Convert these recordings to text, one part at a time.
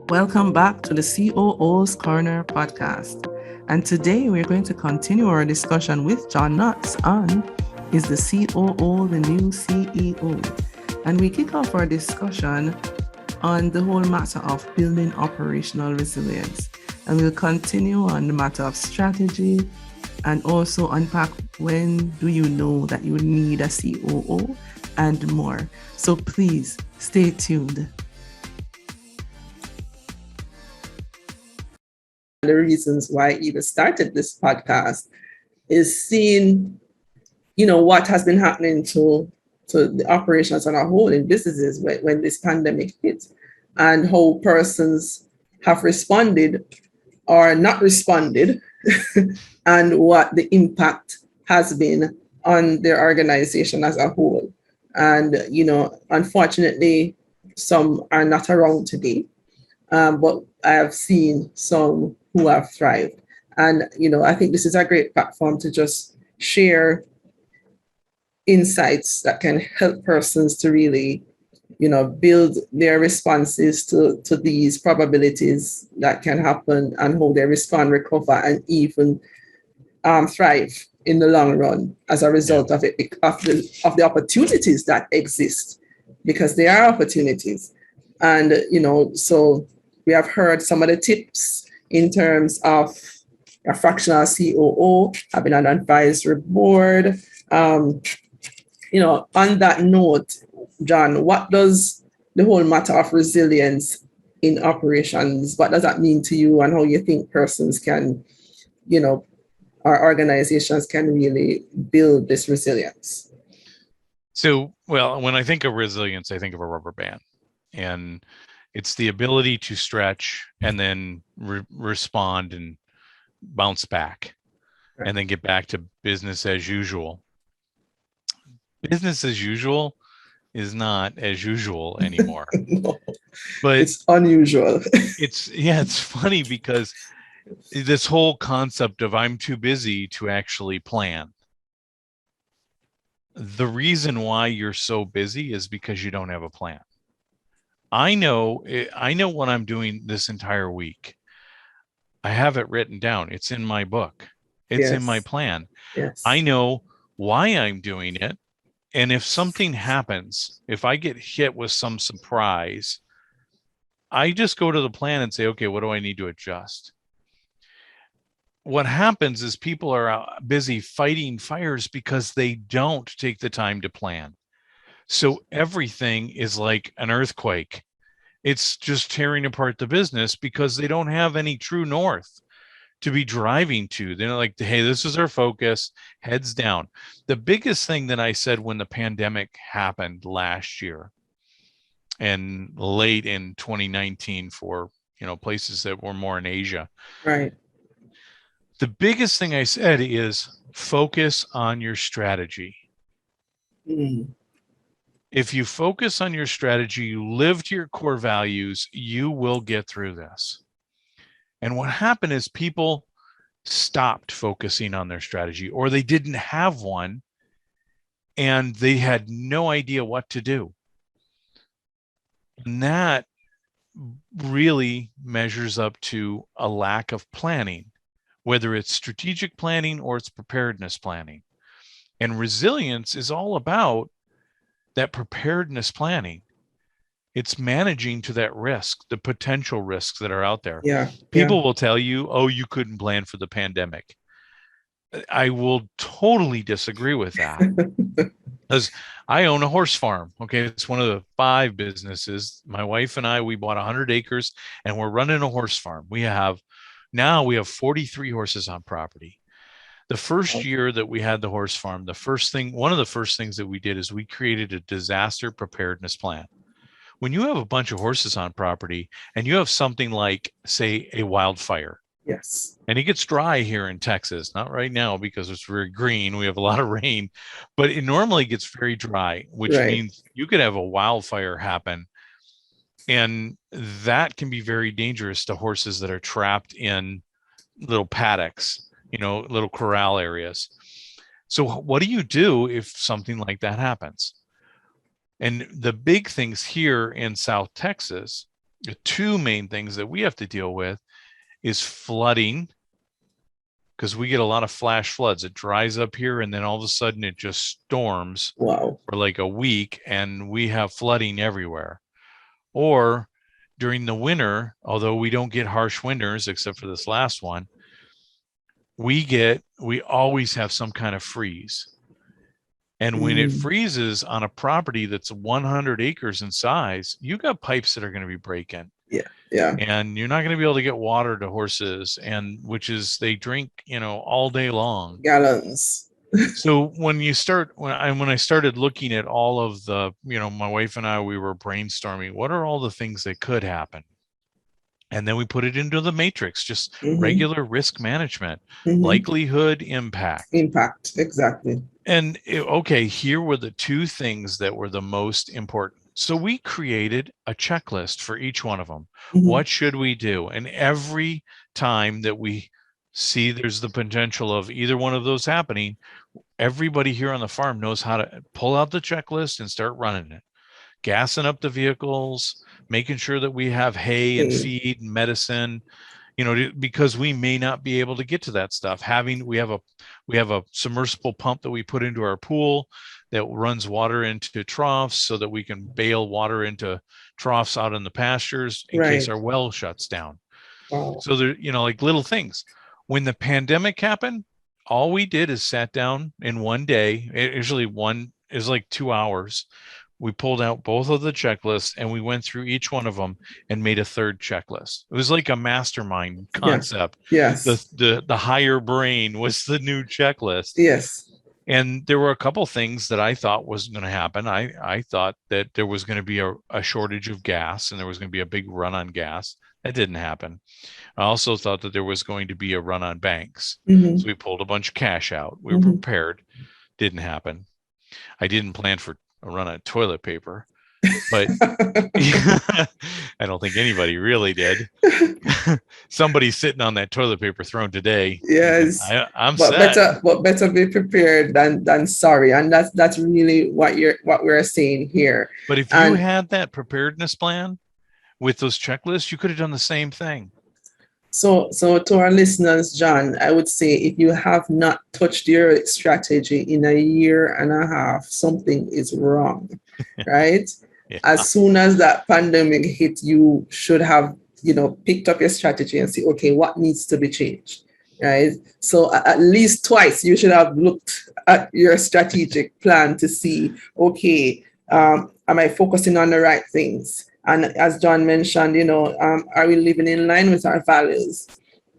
Welcome back to the COO's Corner podcast. And today we're going to continue our discussion with John Knotts on Is the COO the new CEO? And we kick off our discussion on the whole matter of building operational resilience. And we'll continue on the matter of strategy and also unpack when do you know that you need a COO and more. So please stay tuned. The reasons why I even started this podcast is seeing, what has been happening to the operations on a whole in businesses when this pandemic hit, and how persons have responded or not responded, and what the impact has been on their organization as a whole. And, unfortunately, some are not around today, but I have seen some who have thrived. And, I think this is a great platform to just share insights that can help persons to really, build their responses to these probabilities that can happen, and how they respond, recover, and even thrive in the long run as a result of it, of the opportunities that exist, because there are opportunities. And, so we have heard some of the tips in terms of a fractional COO, having an advisory board. On that note, John, what does the whole matter of resilience in operations, what does that mean to you, and how you think persons can, our organizations can really build this resilience? So, well, when I think of resilience, I think of a rubber band, and it's the ability to stretch and then respond and bounce back, right, and then get back to business as usual. Business as usual is not as usual anymore. No, but it's unusual. It's funny because this whole concept of I'm too busy to actually plan. The reason why you're so busy is because you don't have a plan. I know what I'm doing this entire week. I have it written down. It's in my book. It's in my plan. Yes. I know why I'm doing it. And if something happens, if I get hit with some surprise, I just go to the plan and say, okay, what do I need to adjust? What happens is people are busy fighting fires because they don't take the time to plan. So everything is like an earthquake. It's just tearing apart the business because they don't have any true north to be driving to. They're like, hey, this is our focus, heads down. The biggest thing that I said when the pandemic happened last year and late in 2019 for, places that were more in Asia. Right. The biggest thing I said is focus on your strategy. Mm. If you focus on your strategy, you live to your core values, you will get through this. And what happened is people stopped focusing on their strategy, or they didn't have one and they had no idea what to do. And that really measures up to a lack of planning, whether it's strategic planning or it's preparedness planning. And resilience is all about that preparedness planning. It's managing to that risk, the potential risks that are out there. Yeah. People will tell you, oh, you couldn't plan for the pandemic. I will totally disagree with that. Because I own a horse farm. Okay. It's one of the 5 businesses. My wife and I, we bought 100 acres and we're running a horse farm. We have 43 horses on property. The first year that we had the horse farm, one of the first things that we did is we created a disaster preparedness plan. When you have a bunch of horses on property and you have something like, say, a wildfire. Yes. And it gets dry here in Texas, not right now because it's very green. We have a lot of rain, but it normally gets very dry, which means you could have a wildfire happen. And that can be very dangerous to horses that are trapped in little paddocks, little corral areas. So what do you do if something like that happens? And the big things here in South Texas The two main things that we have to deal with is flooding, because we get a lot of flash floods. It dries up here and then all of a sudden it just storms Wow. for like a week and we have flooding everywhere. Or during the winter, although we don't get harsh winters except for this last one, we always have some kind of freeze. And when it freezes on a property that's 100 acres in size, you got pipes that are going to be breaking. Yeah. And you're not going to be able to get water to horses, and which is they drink, all day long. Gallons. So when I started looking at all of the, my wife and I, we were brainstorming, what are all the things that could happen? And then we put it into the matrix, just regular risk management, likelihood, impact. Impact, exactly. And here were the two things that were the most important. So we created a checklist for each one of them. What should we do? And every time that we see there's the potential of either one of those happening, everybody here on the farm knows how to pull out the checklist and start running it. Gassing up the vehicles, making sure that we have hay and feed and medicine, because we may not be able to get to that stuff. We have a submersible pump that we put into our pool that runs water into troughs so that we can bail water into troughs out in the pastures in case our well shuts down. Wow. So there, like little things. When the pandemic happened, all we did is sat down in one day. Is like 2 hours. We pulled out both of the checklists and we went through each one of them and made a third checklist. It was like a mastermind concept. Yes. The higher brain was the new checklist. Yes. And there were a couple things that I thought was going to happen. I thought that there was going to be a shortage of gas and there was going to be a big run on gas. That didn't happen. I also thought that there was going to be a run on banks. So we pulled a bunch of cash out. We were prepared. Didn't happen. I didn't plan for a run on toilet paper, but I don't think anybody really did. Somebody's sitting on that toilet paper throne today. Yes, I'm but set. better be prepared than sorry, and that's really what we're saying here. But if you had that preparedness plan with those checklists, you could have done the same thing. So to our listeners, John, I would say if you have not touched your strategy in a year and a half, something is wrong, right? Yeah. As soon as that pandemic hit, you should have, picked up your strategy and say, okay, what needs to be changed, right? So at least twice you should have looked at your strategic plan to see, okay, am I focusing on the right things? And as John mentioned, are we living in line with our values,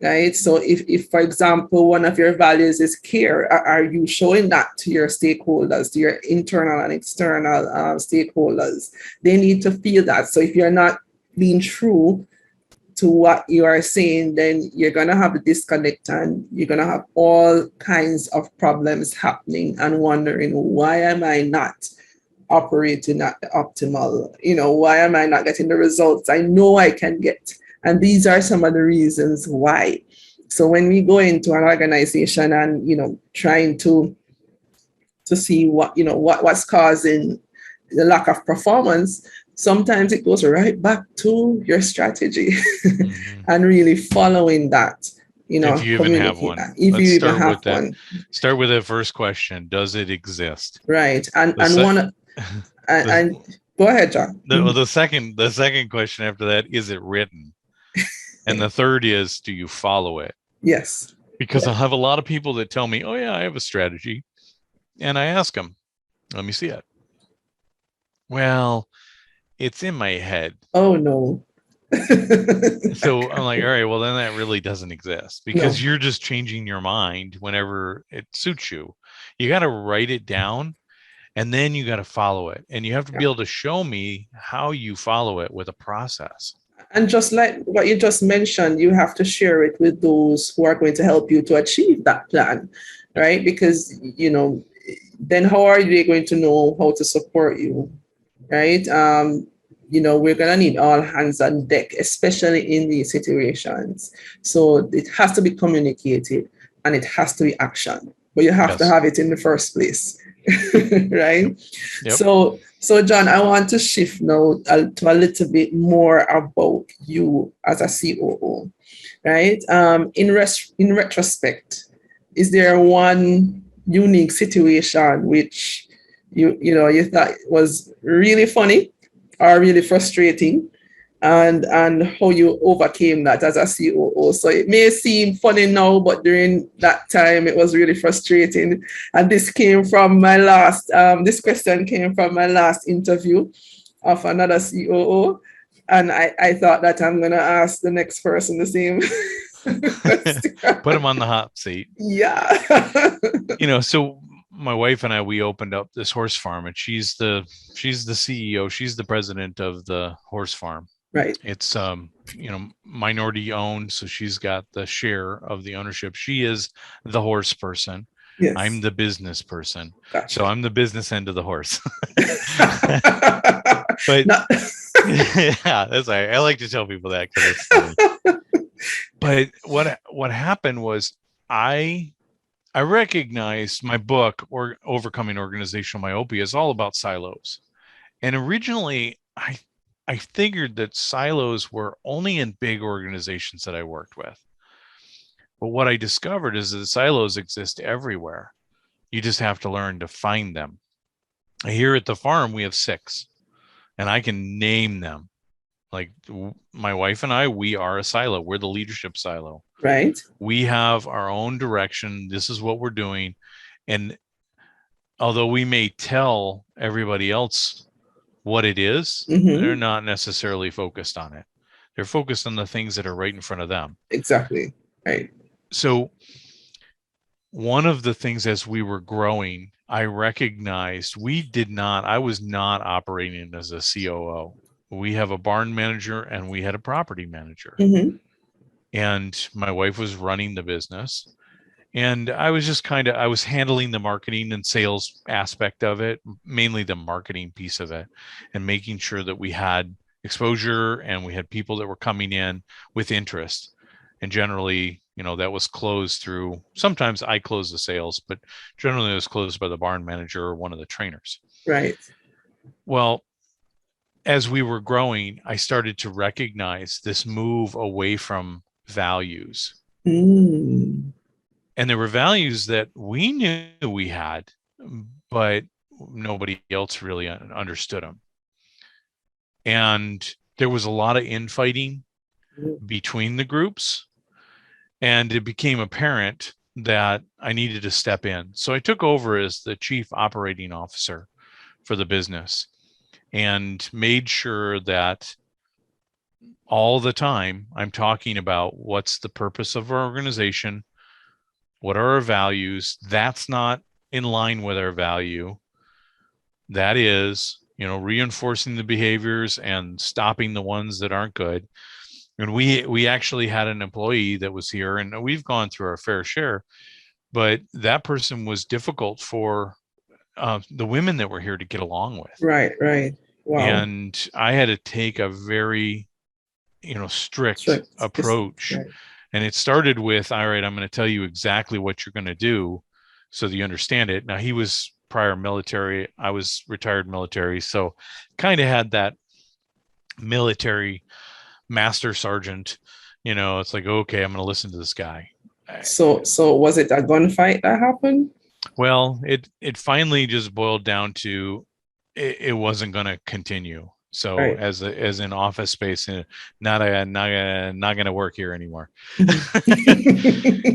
right? So if, for example, one of your values is care, are you showing that to your stakeholders, to your internal and external stakeholders? They need to feel that. So if you're not being true to what you are saying, then you're going to have a disconnect and you're going to have all kinds of problems happening and wondering, why am I not operating at the optimal, why am I not getting the results I know I can get? And these are some of the reasons why. So when we go into an organization and, trying to see what's causing the lack of performance, sometimes it goes right back to your strategy and really following that. If you even have one. Let's start with that. Start with the first question. Does it exist? Right. And go ahead, John. The second question after that, is it written? And the third is, do you follow it? Yes. Because I have a lot of people that tell me, oh yeah, I have a strategy. And I ask them, let me see it. Well, it's in my head. Oh no. So I'm like, all right, well then that really doesn't exist, because you're just changing your mind whenever it suits you. You got to write it down and then you got to follow it. And you have to be able to show me how you follow it with a process. And just like what you just mentioned, you have to share it with those who are going to help you to achieve that plan, right? Because, then how are they going to know how to support you, right? We're going to need all hands on deck, especially in these situations. So it has to be communicated and it has to be action, but you have to have it in the first place. right? Yep. So John, I want to shift now to a little bit more about you as a COO, right? In retrospect, is there one unique situation which you thought was really funny or really frustrating, and how you overcame that as a COO? So it may seem funny now, but during that time it was really frustrating. And this came from my last. This question came from my last interview of another COO, and I thought that I'm gonna ask the next person the same question. Put them on the hot seat. Yeah. So my wife and I, we opened up this horse farm, and she's the CEO, she's the president of the horse farm. Right. It's minority owned, so she's got the share of the ownership. She is the horse person. Yes. I'm the business person. Gotcha. So I'm the business end of the horse. But Not- yeah, that's right. I like to tell people that because it's funny. But what happened was I recognized my book, or Overcoming Organizational Myopia, is all about silos. And originally I figured that silos were only in big organizations that I worked with. But what I discovered is that silos exist everywhere. You just have to learn to find them. Here at the farm, we have 6, and I can name them. Like my wife and I, we are a silo. We're the leadership silo. Right. We have our own direction. This is what we're doing. And although we may tell everybody else what it is, they're not necessarily focused on it. They're focused on the things that are right in front of them. Exactly. Right. So one of the things, as we were growing, I recognized I was not operating as a COO. We have a barn manager and we had a property manager. And my wife was running the business. And I was just I was handling the marketing and sales aspect of it, mainly the marketing piece of it, and making sure that we had exposure and we had people that were coming in with interest. And generally, that was closed through, sometimes I closed the sales, but generally it was closed by the barn manager or one of the trainers. Right. Well, as we were growing, I started to recognize this move away from values. And there were values that we knew we had, but nobody else really understood them. And there was a lot of infighting between the groups. And it became apparent that I needed to step in. So I took over as the chief operating officer for the business and made sure that all the time I'm talking about what's the purpose of our organization. What are our values? That's not in line with our value. That is, reinforcing the behaviors and stopping the ones that aren't good. And we actually had an employee that was here, and we've gone through our fair share, but that person was difficult for the women that were here to get along with. Right. Wow. And I had to take a very, strict approach. Right. And it started with, all right, I'm going to tell you exactly what you're going to do so that you understand it. Now, he was prior military. I was retired military. So kind of had that military master sergeant, it's like, okay, I'm going to listen to this guy. So was it a gunfight that happened? Well, it finally just boiled down to it wasn't going to continue. So right. as an office space, not going to work here anymore.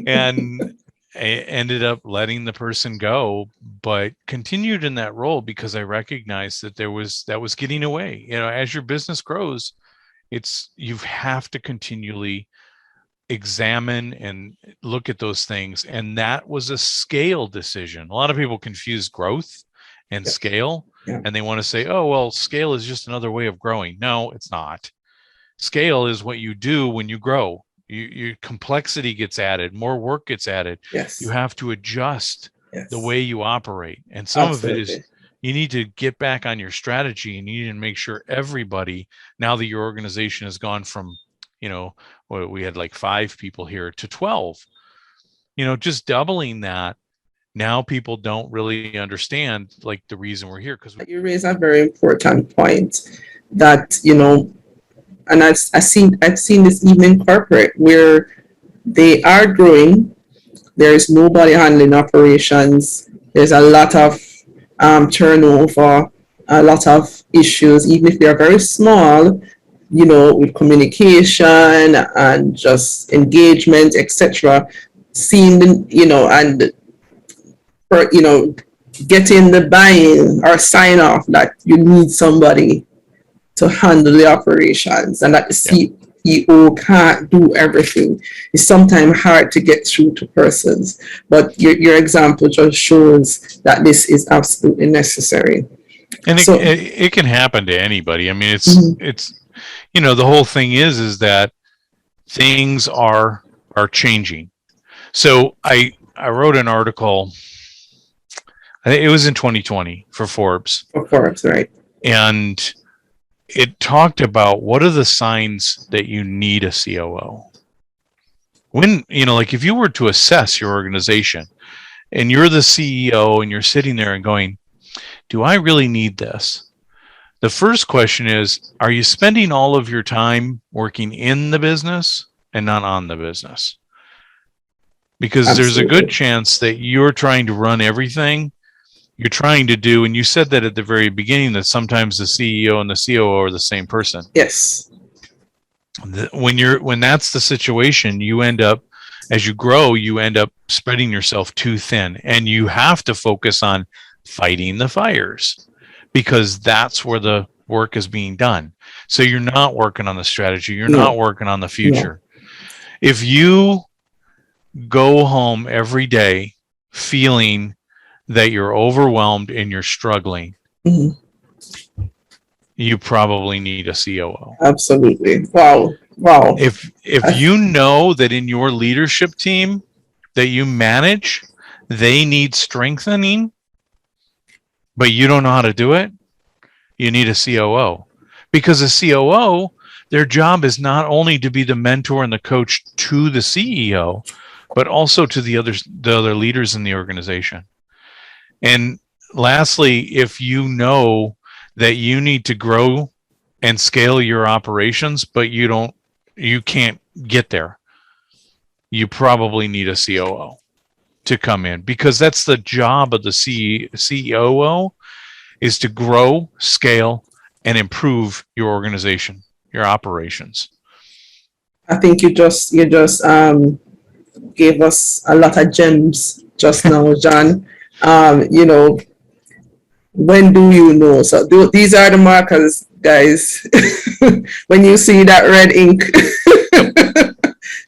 And I ended up letting the person go, but continued in that role because I recognized that that was getting away. As your business grows, you have to continually examine and look at those things. And that was a scale decision. A lot of people confuse growth and scale. Yeah. And they want to say, oh, well, scale is just another way of growing. No, it's not. Scale is what you do when you grow. Your complexity gets added, more work gets added. Yes. You have to adjust the way you operate. And some of it is you need to get back on your strategy, and you need to make sure everybody, now that your organization has gone from, we had like 5 people here to 12, just doubling that. Now people don't really understand like the reason we're here because You raise a very important point that, and I've seen this even in corporate where they are growing. There's nobody handling operations. There's a lot of turnover, a lot of issues, even if they're very small, with communication and just engagement, etc. Seeing the, and getting the buy-in or sign off that you need somebody to handle the operations and that the CEO can't do everything. It's sometimes hard to get through to persons, but your example just shows that this is absolutely necessary. And So, it can happen to anybody. I mean, Mhm. it's the whole thing is that things are changing. So I wrote an article. I think it was in 2020 for Forbes, Of course, right. and it talked about what are the signs that you need a COO. When like if you were to assess your organization, and you're the CEO, and you're sitting there and going, "Do I really need this?" The first question is, are you spending all of your time working in the business and not on the business? Because there's a good Absolutely. chance that you're trying to run everything you're trying to do. And you said that at the very beginning that sometimes the CEO and the COO are the same person. Yes. When that's the situation, you end up, as you grow, you end up spreading yourself too thin, and you have to focus on fighting the fires because that's where the work is being done. So you're not working on the strategy. You're not No. working on the No. future. If you go home every day feeling that you're overwhelmed and you're struggling, Mhm. you probably need a COO. Absolutely. Wow. Wow. If you know that in your leadership team that you manage, they need strengthening, but you don't know how to do it, you need a COO. Because a COO, their job is not only to be the mentor and the coach to the CEO, but also to the other leaders in the organization. And lastly, if you know that you need to grow and scale your operations, but you can't get there, you probably need a COO to come in, because that's the job of the COO, is to grow, scale, and improve your organization, your operations. I think you just gave us a lot of gems just now, John. You know, when do you know? So these are the markers, guys. When you see that red ink,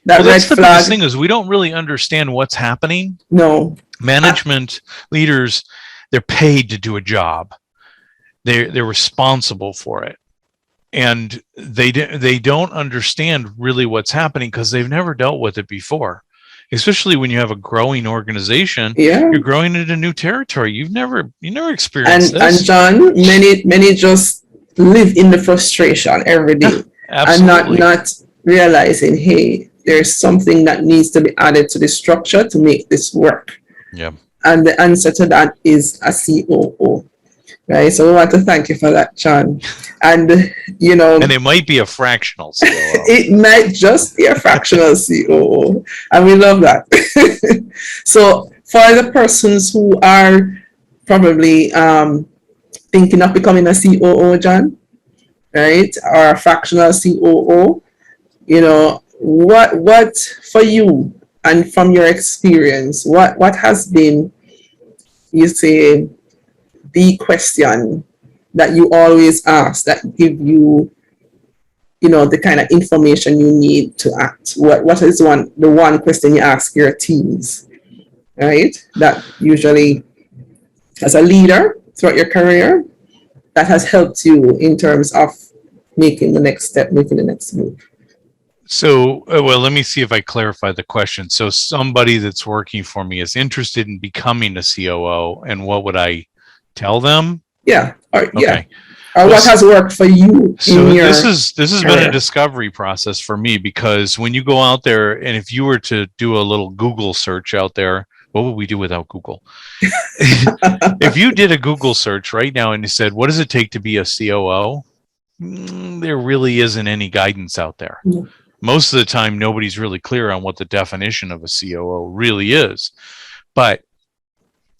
that Well, red that's the biggest flag. thing, is we don't really understand what's happening. No. Management leaders, they're paid to do a job. They're responsible for it, and they don't understand really what's happening because they've never dealt with it before. Especially when you have a growing organization, Yeah. you're growing into new territory. You never experienced And this. John, many just live in the frustration every day, and Absolutely. not realizing, hey, there's something that needs to be added to the structure to make this work. Yeah. And the answer to that is a COO. Right. So we want to thank you for that, John. And And it might be a fractional COO. it might just be a fractional COO. And we love that. So for the persons who are probably thinking of becoming a COO, John, right, or a fractional COO, what for you, and from your experience, what has been, you say, the question that you always ask that give you, the kind of information you need to act? What is the one question you ask your teams, right? That usually, as a leader throughout your career, that has helped you in terms of making the next step, making the next move. So, well, let me see if I clarify the question. So somebody that's working for me is interested in becoming a COO, and what would I tell them? Yeah. Or, yeah. Okay. Or Well, what has worked for you So in your this has been career? a discovery process for me, because when you go out there, and if you were to do a little Google search out there, What would we do without Google? If you did a Google search right now and you said, what does it take to be a COO? There really isn't any guidance out there. No. Most of the time, nobody's really clear on what the definition of a COO really is. But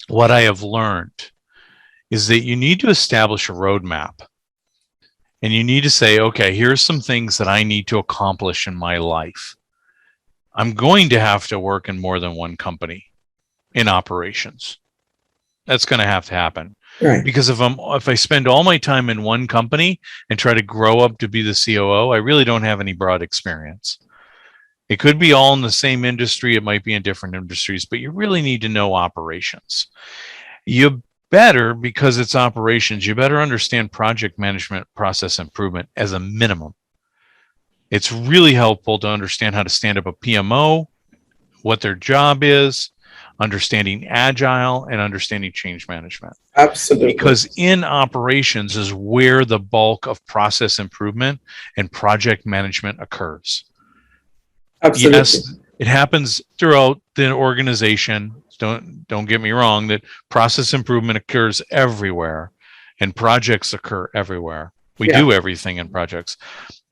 what I have learned is that you need to establish a roadmap. And you need to say, okay, here's some things that I need to accomplish in my life. I'm going to have to work in more than one company in operations. That's going to have to happen. Right. Because if I spend all my time in one company and try to grow up to be the COO, I really don't have any broad experience. It could be all in the same industry. It might be in different industries, but you really need to know operations. You better, because it's operations, you better understand project management, process improvement as a minimum. It's really helpful to understand how to stand up a PMO, what their job is, understanding agile, and understanding change management. Absolutely. Because in operations is where the bulk of process improvement and project management occurs. Absolutely. Yes, it happens throughout the organization. Don't get me wrong, that process improvement occurs everywhere and projects occur everywhere. We do everything in projects.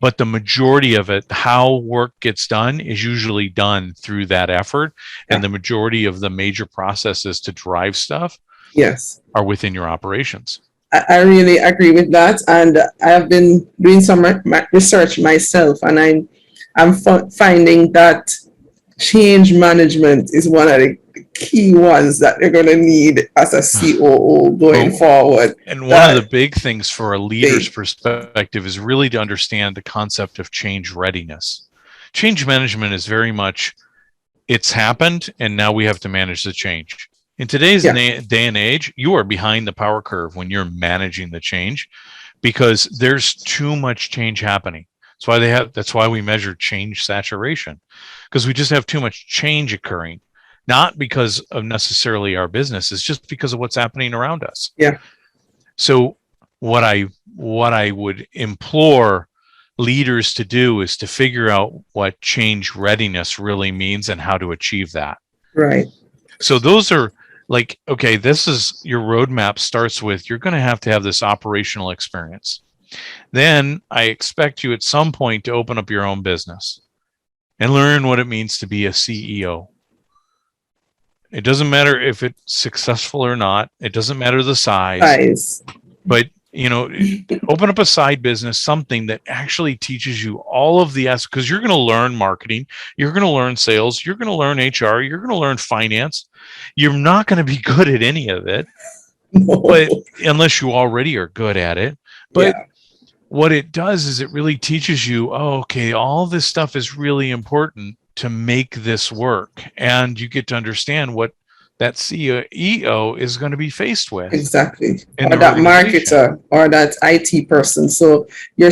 But the majority of it, how work gets done, is usually done through that effort. And the majority of the major processes to drive stuff are within your operations. I really agree with that. And I have been doing some research myself, and I'm finding that change management is one of the key ones that they're going to need as a COO going forward. And one of the big things for a leader's perspective is really to understand the concept of change readiness. Change management is very much, it's happened and now we have to manage the change. In today's day and age, you are behind the power curve when you're managing the change, because there's too much change happening. That's why we measure change saturation, because we just have too much change occurring, not because of necessarily our business, it's just because of what's happening around us. Yeah. So what I would implore leaders to do is to figure out what change readiness really means and how to achieve that. Right. So those are like, okay, this is your roadmap starts with, you're going to have this operational experience. Then I expect you at some point to open up your own business and learn what it means to be a CEO. It doesn't matter if it's successful or not. It doesn't matter the size. But, open up a side business, something that actually teaches you all of the aspects, because you're going to learn marketing, you're going to learn sales, you're going to learn HR, you're going to learn finance. You're not going to be good at any of it, but unless you already are good at it. But what it does is it really teaches you, all this stuff is really important to make this work. And you get to understand what that CEO is going to be faced with. Exactly. Or that marketer or that IT person. So you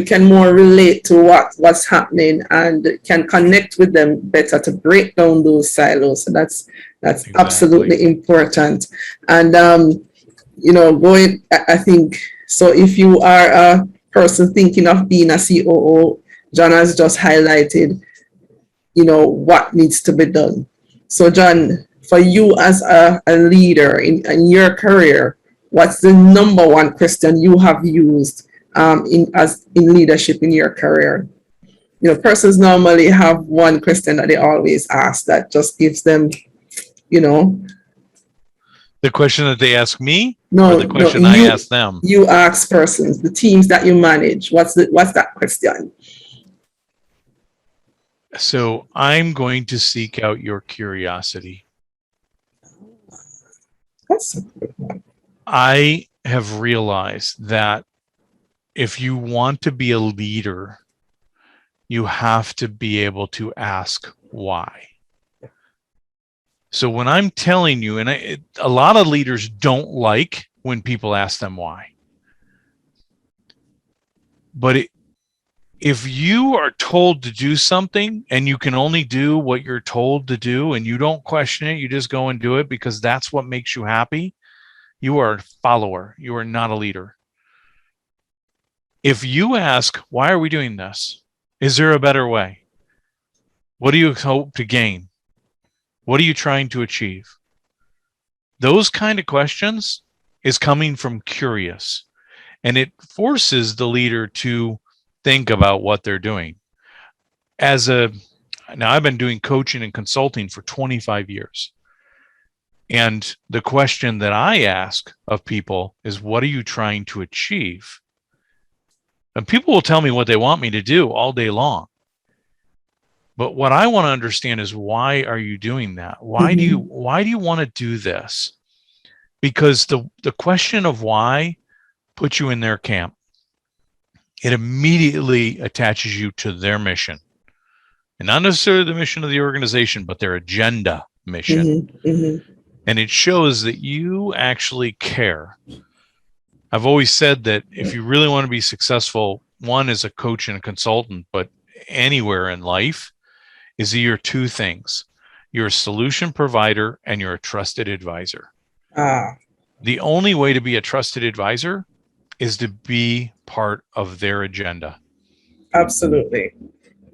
can more relate to what's happening and can connect with them better to break down those silos. So that's exactly. Absolutely important. And I think so. If you are a person thinking of being a COO, John has just highlighted, what needs to be done. So, John, for you as a leader in your career, what's the number one question you have used in leadership in your career? Persons normally have one question that they always ask that just gives them, The question that they ask me? No, or the question I ask them? You ask persons, the teams that you manage. What's that question? So I'm going to seek out your curiosity. That's a good one. I have realized that if you want to be a leader, you have to be able to ask why. So when I'm telling you, and a lot of leaders don't like when people ask them why. But if you are told to do something and you can only do what you're told to do and you don't question it, you just go and do it because that's what makes you happy, you are a follower. You are not a leader. If you ask, why are we doing this? Is there a better way? What do you hope to gain? What are you trying to achieve? Those kind of questions is coming from curious, and it forces the leader to think about what they're doing. Now I've been doing coaching and consulting for 25 years. And the question that I ask of people is, what are you trying to achieve? And people will tell me what they want me to do all day long. But what I want to understand is, why are you doing that? Why do you want to do this? Because the question of why puts you in their camp. It immediately attaches you to their mission. And not necessarily the mission of the organization, but their agenda mission. And it shows that you actually care. I've always said that if you really want to be successful, one, as a coach and a consultant, but anywhere in life, is that you're two things. You're a solution provider and you're a trusted advisor. The only way to be a trusted advisor is to be part of their agenda. Absolutely.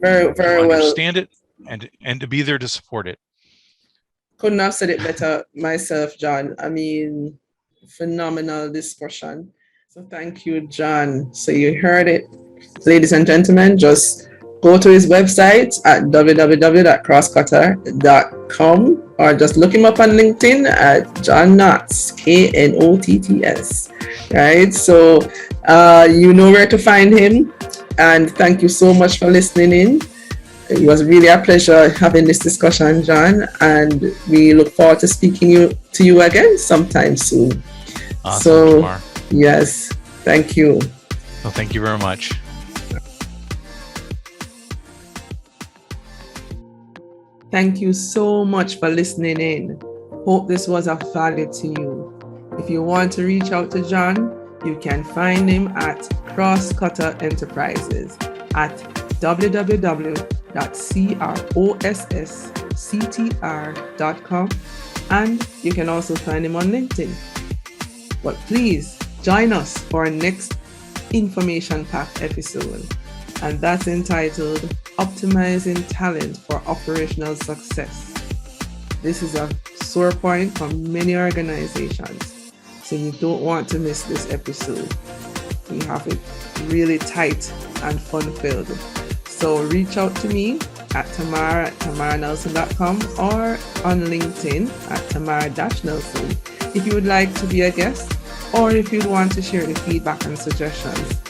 Very, very to well. Understand it and to be there to support it. Couldn't have said it better myself, John. I mean, phenomenal discussion. So thank you, John. So you heard it, ladies and gentlemen. Just go to his website at www.crosscutter.com or just look him up on LinkedIn at John Knotts, Knotts. Right? So you know where to find him. And thank you so much for listening in. It was really a pleasure having this discussion, John, and we look forward to speaking to you again sometime soon. Awesome, so, Tamar. Yes, thank you. Well, thank you very much. Thank you so much for listening in. Hope this was of value to you. If you want to reach out to John, you can find him at Crosscutter Enterprises at www.crossctr.com, and you can also find him on LinkedIn. But please join us for our next information-packed episode, and that's entitled Optimizing Talent for Operational Success. This is a sore point for many organizations, so you don't want to miss this episode. We have it really tight and fun-filled. So reach out to me at tamara@tamaranelson.com or on LinkedIn at tamara-nelson if you would like to be a guest or if you'd want to share the feedback and suggestions.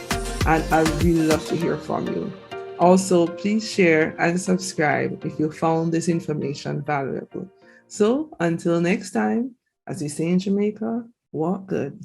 And I'd really love to hear from you. Also, please share and subscribe if you found this information valuable. So until next time, as we say in Jamaica, walk good.